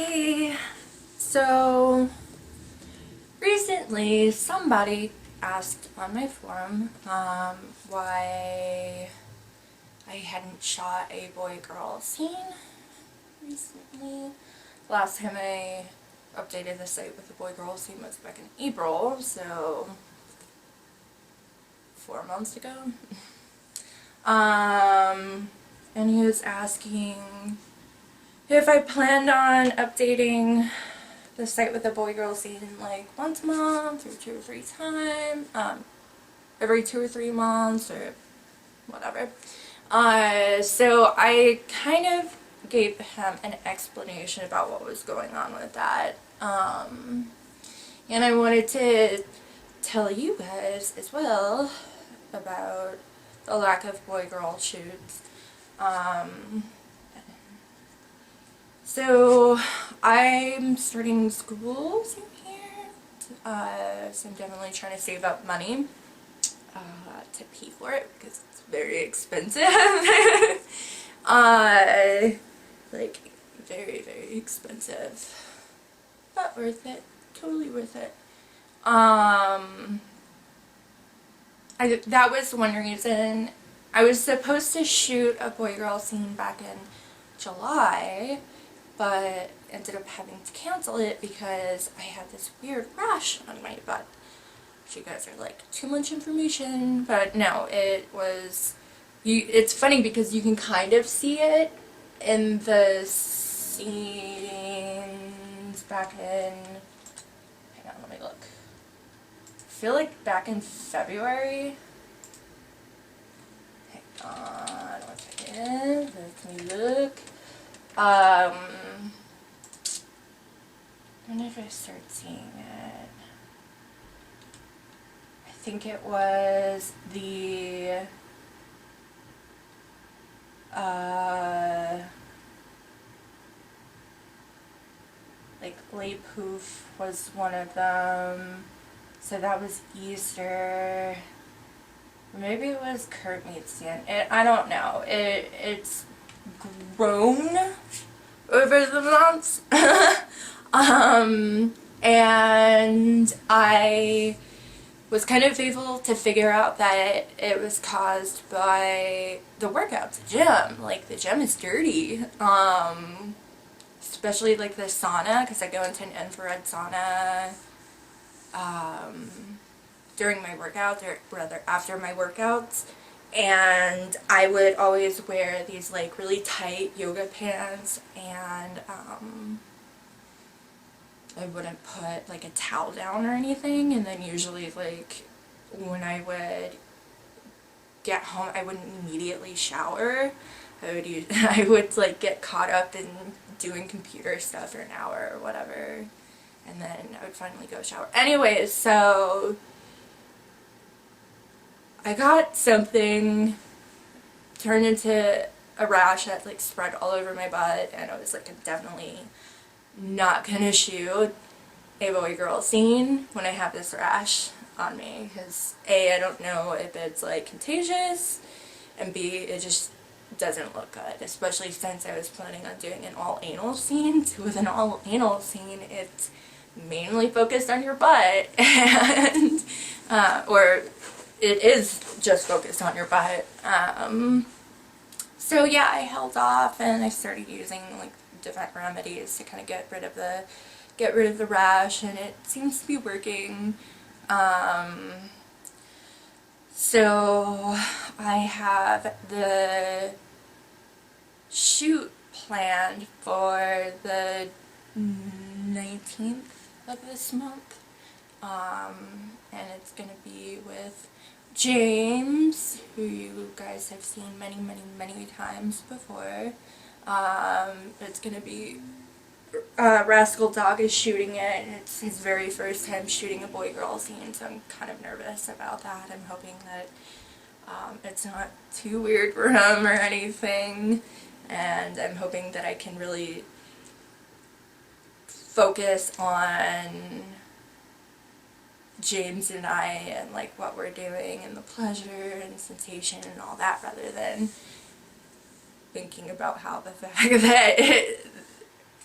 Hey, so recently somebody asked on my forum why I hadn't shot a boy-girl scene recently. Last time I updated the site with the boy-girl scene was back in April, so 4 months ago. And he was asking if I planned on updating the site with the boy-girl scene like once a month or 2 or 3 times, every 2 or 3 months or whatever. So I kind of gave him an explanation about what was going on with that. And I wanted to tell you guys as well about the lack of boy-girl shoots. So I'm starting school soon here, so I'm definitely trying to save up money to pay for it because it's very expensive. Like very, very expensive, but worth it. Totally worth it. That was one reason. I was supposed to shoot a boy-girl scene back in July, but ended up having to cancel it because I had this weird rash on my butt. You guys are like, too much information, but no, it was, it's funny because you can kind of see it in the scenes back in, hang on, let me look. I feel like back in February, hang on, 1 second, let me look. When did I start seeing it? I think it was the like Late Poof was one of them. So that was Easter. Maybe it was Kurt Meets Dan. I don't know. It's grown over the months. And I was kind of able to figure out that it was caused by the workouts, the gym. Like, the gym is dirty. Especially like the sauna, because I go into an infrared sauna during my workouts, or rather after my workouts. And I would always wear these like really tight yoga pants, and I wouldn't put like a towel down or anything, and then usually like when I would get home I wouldn't immediately shower. I would like get caught up in doing computer stuff for an hour or whatever, and then I would finally go shower. Anyways, so I got something turned into a rash that like spread all over my butt, and I was like, I'm definitely not gonna shoot a boy-girl scene when I have this rash on me, because A, I don't know if it's like contagious, and B, it just doesn't look good, especially since I was planning on doing an all-anal scene. So with an all-anal scene, it's mainly focused on your butt, and or it is just focused on your butt. So yeah, I held off, and I started using like different remedies to kind of get rid of the rash, and it seems to be working. So I have the shoot planned for the 19th of this month, and it's gonna be with James, who you guys have seen many, many, many times before. It's gonna be Rascal Dog is shooting it, and it's his very first time shooting a boy-girl scene, so I'm kind of nervous about that. I'm hoping that it's not too weird for him or anything, and I'm hoping that I can really focus on James and I and like what we're doing and the pleasure and sensation and all that, rather than thinking about how the fact that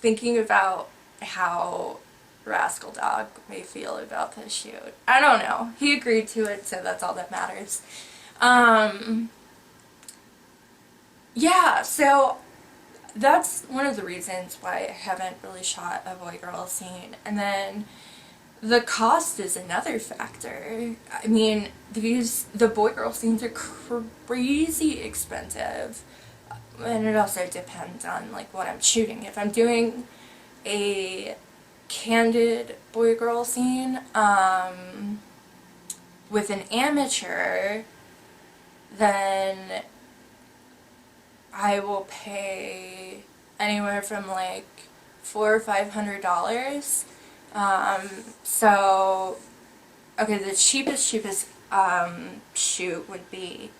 thinking about how Rascal Dog may feel about this shoot. I don't know. He agreed to it, so that's all that matters. Yeah, so that's one of the reasons why I haven't really shot a boy-girl scene. And then the cost is another factor. I mean, the boy-girl scenes are crazy expensive. And it also depends on like what I'm shooting. If I'm doing a candid boy-girl scene with an amateur, then I will pay anywhere from like $400 or $500. So, okay, the cheapest shoot would be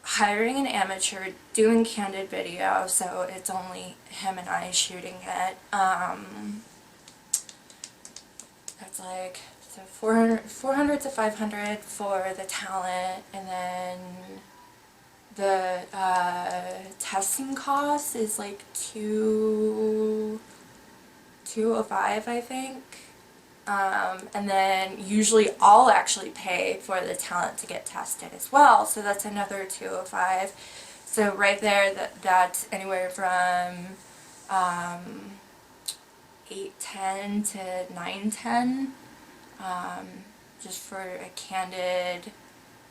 hiring an amateur, doing candid video, so it's only him and I shooting it. That's like so 400 to 500 for the talent, and then the testing cost is like $205, I think. And then usually I'll actually pay for the talent to get tested as well, so that's another $205. So right there, that's anywhere from $810 to $910, just for a candid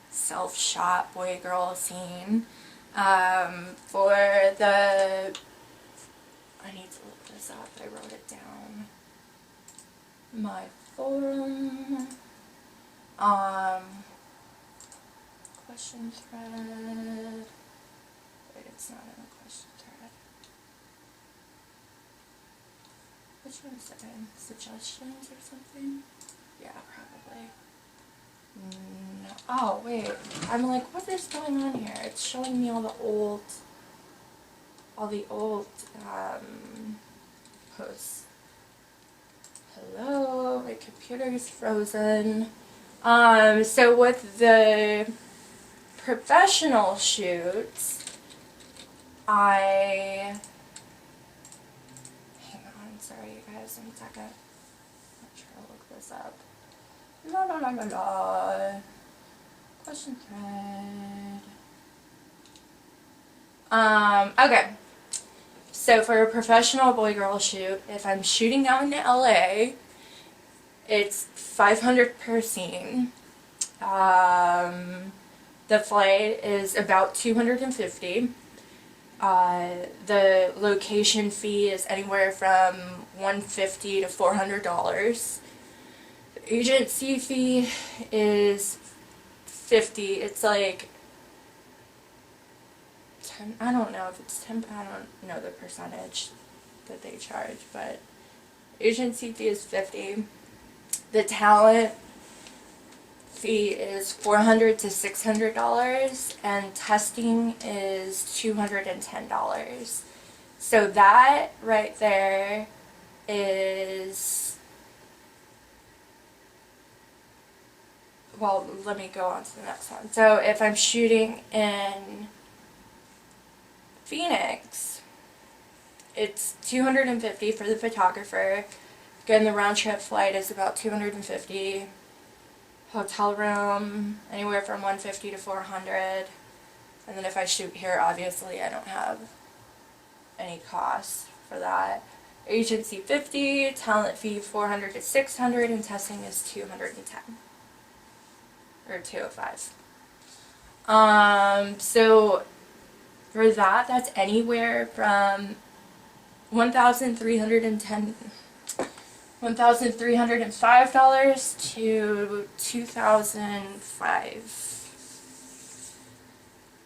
self-shot boy-girl scene. For the, I need to look this up, I wrote it down. My forum, question thread, wait, it's not in the question thread. Which one is it in? Suggestions or something? Yeah, probably. No. Oh, wait, I'm like, what is going on here? It's showing me all the old posts. Hello, my computer's frozen. So with the professional shoots, hang on, sorry you guys, 1 second. I'm trying to look this up. La. Question thread. Okay. So for a professional boy-girl shoot, if I'm shooting out in LA, it's $500 per scene. The flight is about $250. The location fee is anywhere from $150 to $400. The agency fee is $50. It's like I don't know if it's 10, I don't know the percentage that they charge, but agency fee is $50. The talent fee is $400 to $600, and testing is $210. So that right there is, well, let me go on to the next one. So if I'm shooting in Phoenix, it's $250 for the photographer. Again, the round trip flight is about $250. Hotel room, anywhere from $150 to $400. And then if I shoot here, obviously I don't have any costs for that. Agency $50, talent fee $400 to $600, and testing is $210 or $205. So for that, that's anywhere from $1,305 to $2,005.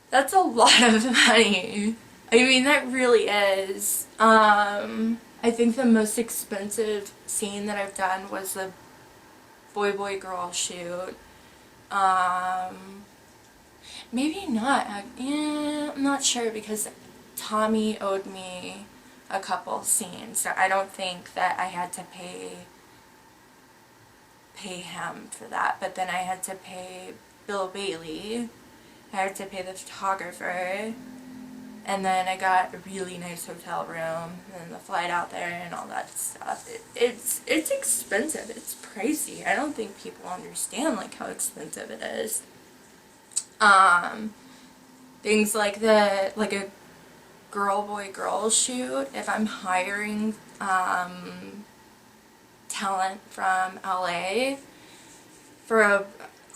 That's a lot of money. I mean, that really is. I think the most expensive scene that I've done was the boy-girl shoot. Maybe not. I'm not sure, because Tommy owed me a couple scenes, so I don't think that I had to pay him for that. But then I had to pay Bill Bailey, I had to pay the photographer, And then I got a really nice hotel room and the flight out there and all that stuff. It's expensive. It's pricey. I don't think people understand like how expensive it is. Things like a girl boy girl shoot. If I'm hiring talent from LA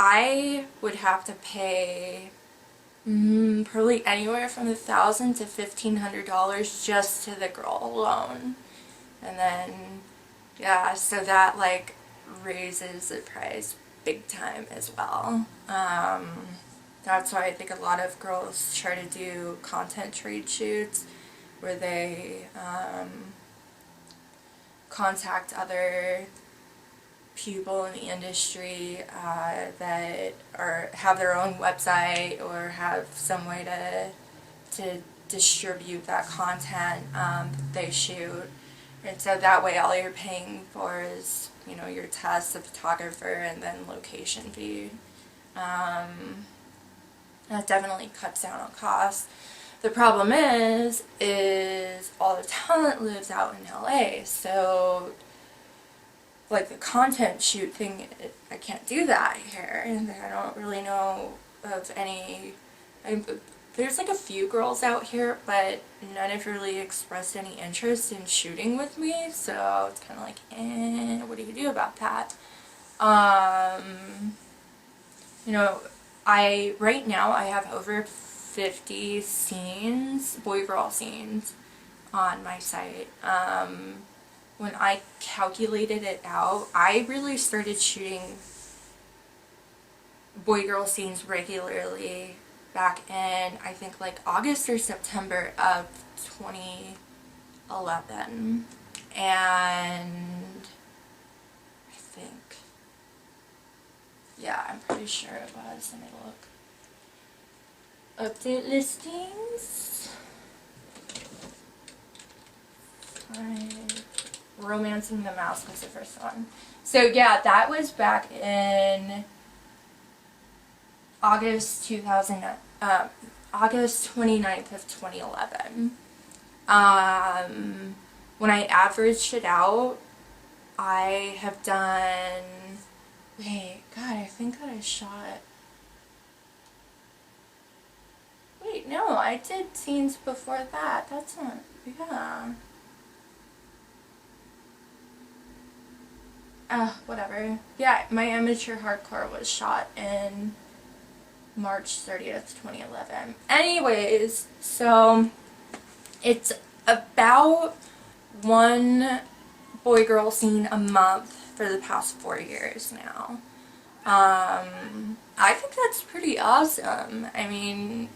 I would have to pay probably anywhere from $1,000 to $1,500 just to the girl alone. And then, yeah, so that like raises the price big time as well. That's why I think a lot of girls try to do content trade shoots where they contact other people in the industry that have their own website or have some way to distribute that content that they shoot. And so that way all you're paying for is, you know, your test, the photographer, and then location fee. That definitely cuts down on costs. The problem is all the talent lives out in LA, so like the content shoot thing, I can't do that here. And I don't really know of any. There's like a few girls out here, but none have really expressed any interest in shooting with me, so it's kind of like, what do you do about that? You know, right now I have over 50 scenes, boy-girl scenes, on my site. When I calculated it out, I really started shooting boy-girl scenes regularly back in, I think, like August or September of 2011. And I think, yeah, I'm pretty sure it was. Let me look. Update listings. Romancing the Mouse was the first one. So yeah, that was back in August 29th of 2011. When I averaged it out, I have done, wait, God, I think that I shot, wait, no, I did scenes before that. That's not, yeah. Whatever. Yeah, my amateur hardcore was shot in March 30th, 2011. Anyways, so it's about one boy-girl scene a month for the past 4 years now. I think that's pretty awesome. I mean,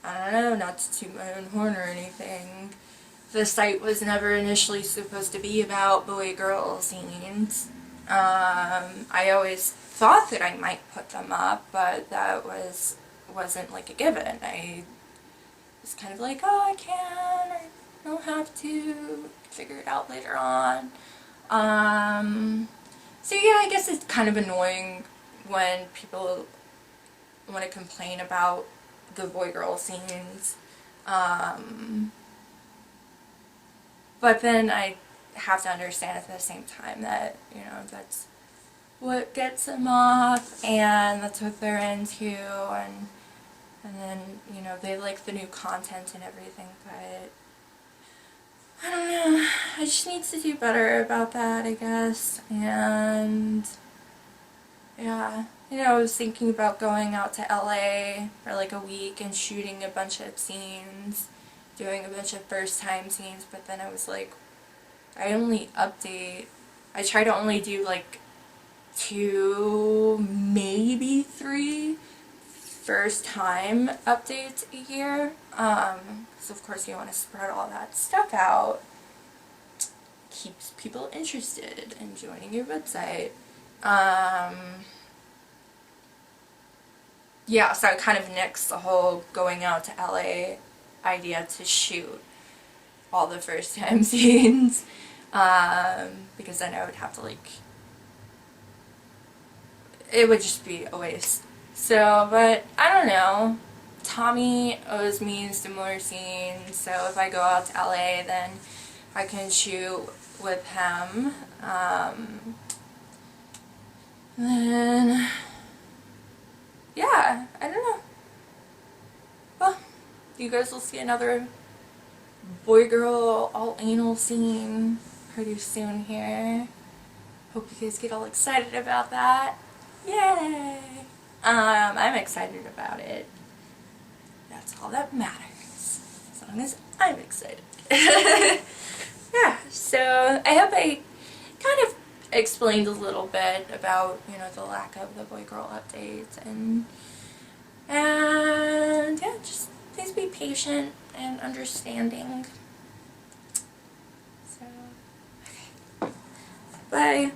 I don't know, not to toot my own horn or anything. The site was never initially supposed to be about boy-girl scenes. I always thought that I might put them up, but that wasn't like a given. I was kind of like, oh, I can, or I don't have to, figure it out later on. So yeah, I guess it's kind of annoying when people want to complain about the boy-girl scenes. But then I have to understand at the same time that, you know, that's what gets them off, and that's what they're into, and then, you know, they like the new content and everything, but I don't know, I just need to do better about that, I guess. And yeah, you know, I was thinking about going out to LA for like a week and shooting a bunch of scenes, doing a bunch of first time scenes, but then I was like, I try to only do like 2, maybe 3 first time updates a year, because of course you want to spread all that stuff out, keeps people interested in joining your website. Yeah, so I kind of nixed the whole going out to LA idea to shoot all the first time scenes, because then I would have to, like, it would just be a waste. So, but I don't know, Tommy owes me some more scenes, so if I go out to LA, then I can shoot with him. Then, yeah, I don't know. Well, you guys will see another boy-girl all-anal scene pretty soon here. Hope you guys get all excited about that. Yay! I'm excited about it. That's all that matters. As long as I'm excited. Yeah, so I hope I kind of explained a little bit about, you know, the lack of the boy-girl updates, and yeah, just please be patient and understanding. So, okay. Bye.